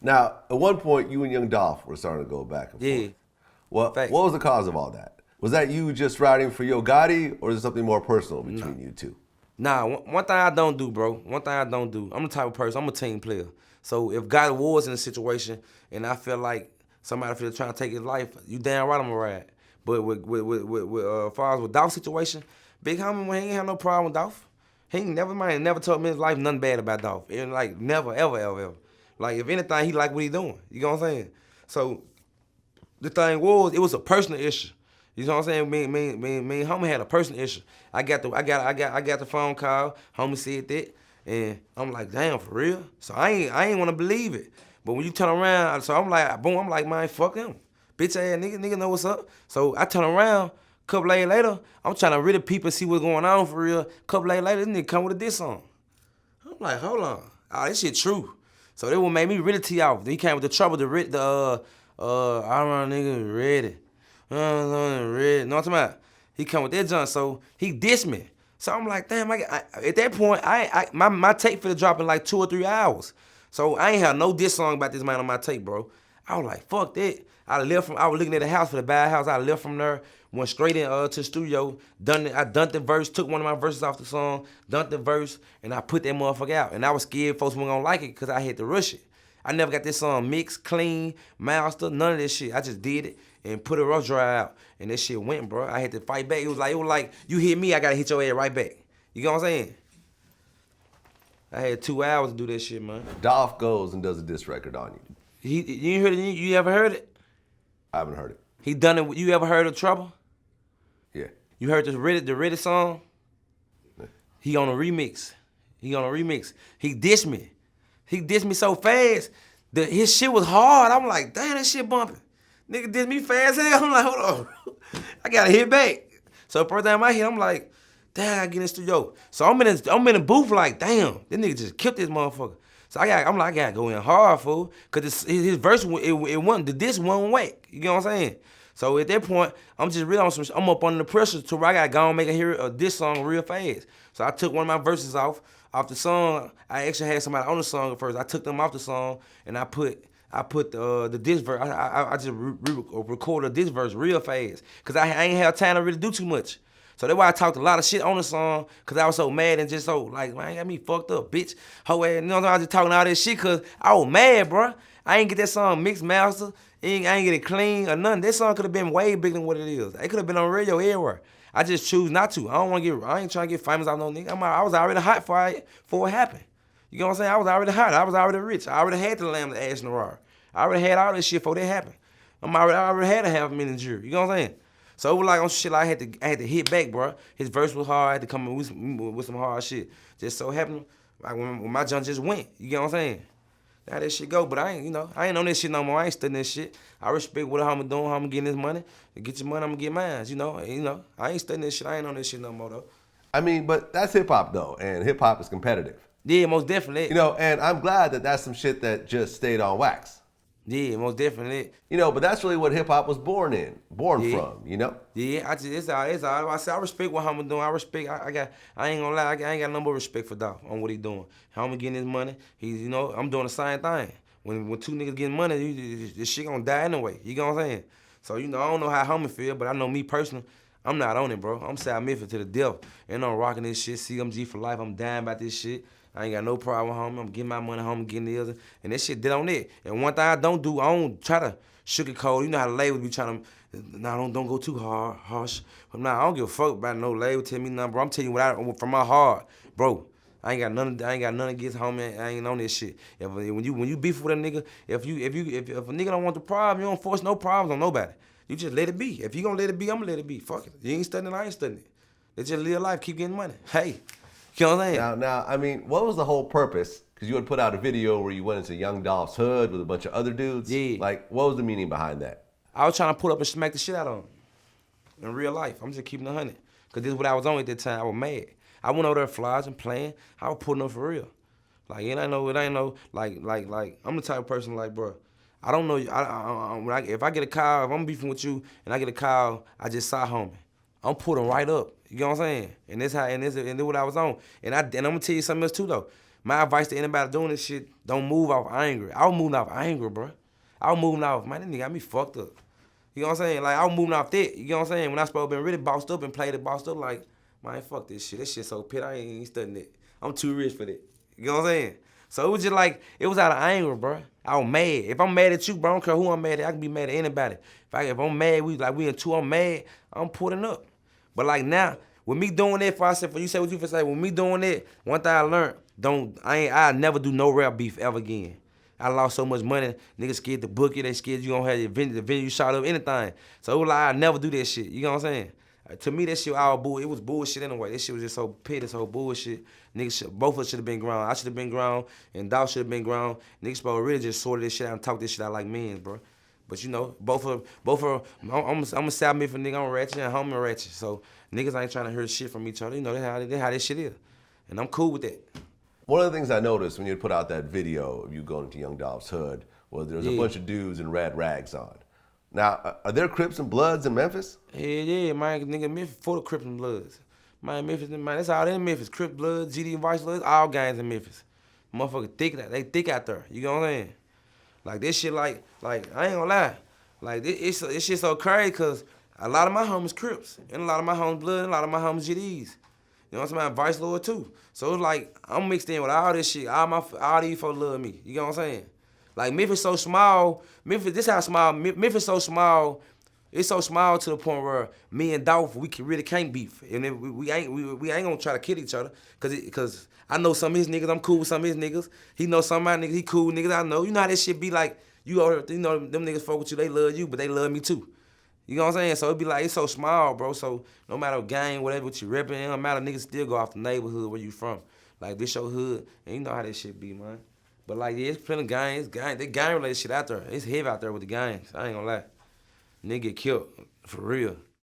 Now, at one point, you and Young Dolph were starting to go back and Yeah, forth. What fact. was the cause of all that? Was that you just riding for Yo Gotti, or is it something more personal between you two? Nah, one thing I don't do, bro. One thing I don't do. I'm the type of person. I'm a team player. So if God was in a situation and I feel like somebody feel trying to take his life, you damn right I'm gonna ride. But as far as with Dolph's situation, Big Homie, he ain't have no problem with Dolph. He ain't never told me in his life nothing bad about Dolph. And like never, ever, ever, ever. Like if anything, he like what he doing. You know what I'm saying? So the thing was, it was a personal issue. You know what I'm saying? Me and homie had a personal issue. I got the phone call. Homie said that, and I'm like, damn, for real. So I ain't want to believe it. But when you turn around, so I'm like, boom, I'm like, man, fuck him, bitch ass nigga know what's up. So I turn around. Couple days later, I'm trying to really people see what's going on for real. Couple days later, this nigga come with a diss song. I'm like, hold on. Oh, this shit true. So that what made me really tee off. He came with the trouble, I run nigga ready. Ready. Know what I'm talking about? He come with that junk, so he dissed me. So I'm like, damn, at that point, my tape finna drop in like 2 or 3 hours. So I ain't have no diss song about this man on my tape, bro. I was like, fuck that. I was looking at the house for the bad house. I left from there, went straight in to the studio, I done the verse, took one of my verses off the song, done the verse, and I put that motherfucker out. And I was scared folks weren't gonna like it because I had to rush it. I never got this song mixed, clean, master, none of this shit. I just did it and put a rough dry out. And that shit went, bro. I had to fight back. It was like you hit me, I gotta hit your ass right back. You know what I'm saying? I had 2 hours to do that shit, man. Dolph goes and does a diss record on you. You ain't heard it? You ever heard it? I haven't heard it. He done it. You ever heard of Trouble? Yeah. You heard the Reddit song? He on a remix. He dissed me. He dissed me so fast. His shit was hard. I'm like, damn, that shit bumping. Nigga dissed me fast as hell. I'm like, hold on. I gotta hit back. So the first time I hit, I'm like, damn, I gotta get in the studio. So I'm in the booth like, damn, this nigga just killed this motherfucker. So I gotta go in hard, fool. Cause his verse, it wasn't, the diss wasn't whack. You know what I'm saying? So at that point, I'm just really I'm up under the pressure to where I gotta go and make a diss song real fast. So I took one of my verses off the song. I actually had somebody on the song at first. I took them off the song and I put the diss verse. I just recorded this verse real fast. Cause I ain't have time to really do too much. So that's why I talked a lot of shit on the song, cause I was so mad and just so like, man, got me fucked up, bitch. Hoe ass, you know what I'm saying? I was just talking all this shit cause I was mad, bro. I ain't get that song mixed master. I ain't get it clean or nothing. That song could have been way bigger than what it is. It could have been on radio everywhere. I just choose not to. I ain't trying to get famous off no nigga. I was already hot before it happened. You know what I'm saying? I was already hot. I was already rich. I already had the lamb, the ash, and the raw. I already had all this shit before that happened. I already had a $500,000 jury. You know what I'm saying? So it was like on shit like I had to hit back, bro. His verse was hard. I had to come in with some hard shit. Just so happened, like when my junk just went. You get what I'm saying? Now that shit go, but I ain't on this shit no more. I ain't studying this shit. I respect what I'm doing, how I'm getting this money. To get your money, I'm gonna get mine. I ain't studying this shit. I ain't on this shit no more though. I mean, but that's hip hop though, and hip hop is competitive. Yeah, most definitely. And I'm glad that that's some shit that just stayed on wax. Yeah, most definitely. But that's really what hip hop was born from. Yeah, it's all. I say I respect what Hummer doing. I ain't gonna lie, I ain't got no more respect for Dolph on what he doing. Hummer getting his money. I'm doing the same thing. When two niggas getting money, this shit gonna die anyway. You know what I'm saying? So I don't know how Hummer feel, but I know me personally, I'm not on it, bro. I'm South Memphis to the death, and I'm rocking this shit. CMG for life. I'm dying about this shit. I ain't got no problem, homie. I'm getting my money home, getting the other. And that shit did on it. And one thing I don't do, I don't try to sugarcoat. You know how the labels be trying to, don't go too hard, harsh. But I don't give a fuck about no label telling me nothing, bro. I'm telling you what from my heart, bro. I ain't got none against homie. I ain't on this shit. When you beef with a nigga, if a nigga don't want the problem, you don't force no problems on nobody. You just let it be. If you gonna let it be, I'm gonna let it be. Fuck it. You ain't studying, I ain't studying it. Let's just live life, keep getting money. Hey. You know what I'm saying? Now, I mean, what was the whole purpose? Because you had put out a video where you went into Young Dolph's hood with a bunch of other dudes. Yeah. Like, what was the meaning behind that? I was trying to pull up and smack the shit out of him. In real life. I'm just keeping it 100. Because this is what I was on at that time. I was mad. I went over there flogging, playing. I was putting up for real. Like, it ain't no, like, I'm the type of person like, bro, I don't know, if I get a call, if I'm beefing with you and I get a call, I just saw homie. I'm putting right up. You know what I'm saying? And that's what I was on. And I'm gonna tell you something else too though. My advice to anybody doing this shit, don't move off anger. I was moving off anger, bro. I was moving off, man, that nigga got me fucked up. You know what I'm saying? Like, I was moving off that. You know what I'm saying? When I supposed to been really bossed up and played it bossed up, like, man, fuck this shit. This shit so pit, I ain't studying it. I'm too rich for that. You know what I'm saying? So it was just like, it was out of anger, bro. I was mad. If I'm mad at you, bro, I don't care who I'm mad at. I can be mad at anybody. If I'm mad, we in two, I'm mad, I'm putting up. But like now, with me doing that, for you say what you for say, with me doing that, one thing I learned, I never do no rap beef ever again. I lost so much money, niggas scared to book it, they scared you gonna have the venue shot up, anything. So it was like I never do that shit. You know what I'm saying? To me, that shit all bull. It was bullshit anyway. That shit was just so petty, so bullshit. Niggas, both of us should have been grown. I should have been grown, and Dolph should have been grown. Niggas supposed to really just sort this shit out and talk this shit out like men, bro. But you know, both of I'm a South Memphis nigga, I'm ratchet, and homie ratchet. So niggas ain't trying to hear shit from each other. You know, that's how this shit is. And I'm cool with that. One of the things I noticed when you put out that video of you going to Young Dolph's hood was there was a bunch of dudes in red rags on. Now, are there Crips and Bloods in Memphis? Yeah, man, nigga, Memphis full of Crips and Bloods. Man, Memphis, man, that's all in Memphis. Crip Bloods, GD and Vice Bloods, all gangs in Memphis. Motherfucker thick, they thick out there. You know what I'm saying? Like this shit, like I ain't gonna lie, like this shit so crazy because a lot of my homies Crips and a lot of my homies Blood and a lot of my homies GDs. You know what I'm saying? Vice Lord too. So it's like I'm mixed in with all this shit. All these folks love me. You know what I'm saying? Like Memphis so small. This how small. Memphis so small. It's so small to the point where me and Dolph really can't beef, and then we ain't gonna try to kill each other, cause I know some of his niggas, I'm cool with some of his niggas. He know some of my niggas, he cool with niggas I know. You know how this shit be like. You know them niggas fuck with you, they love you, but they love me too. You know what I'm saying? So it be like, it's so small, bro. So no matter gang, whatever what you repping, it don't matter, niggas still go off the neighborhood where you from. Like this your hood, and you know how this shit be, man. But like, yeah, it's plenty of gangs, they gang related shit out there. It's heavy out there with the gangs. I ain't gonna lie. Nigga get killed, for real.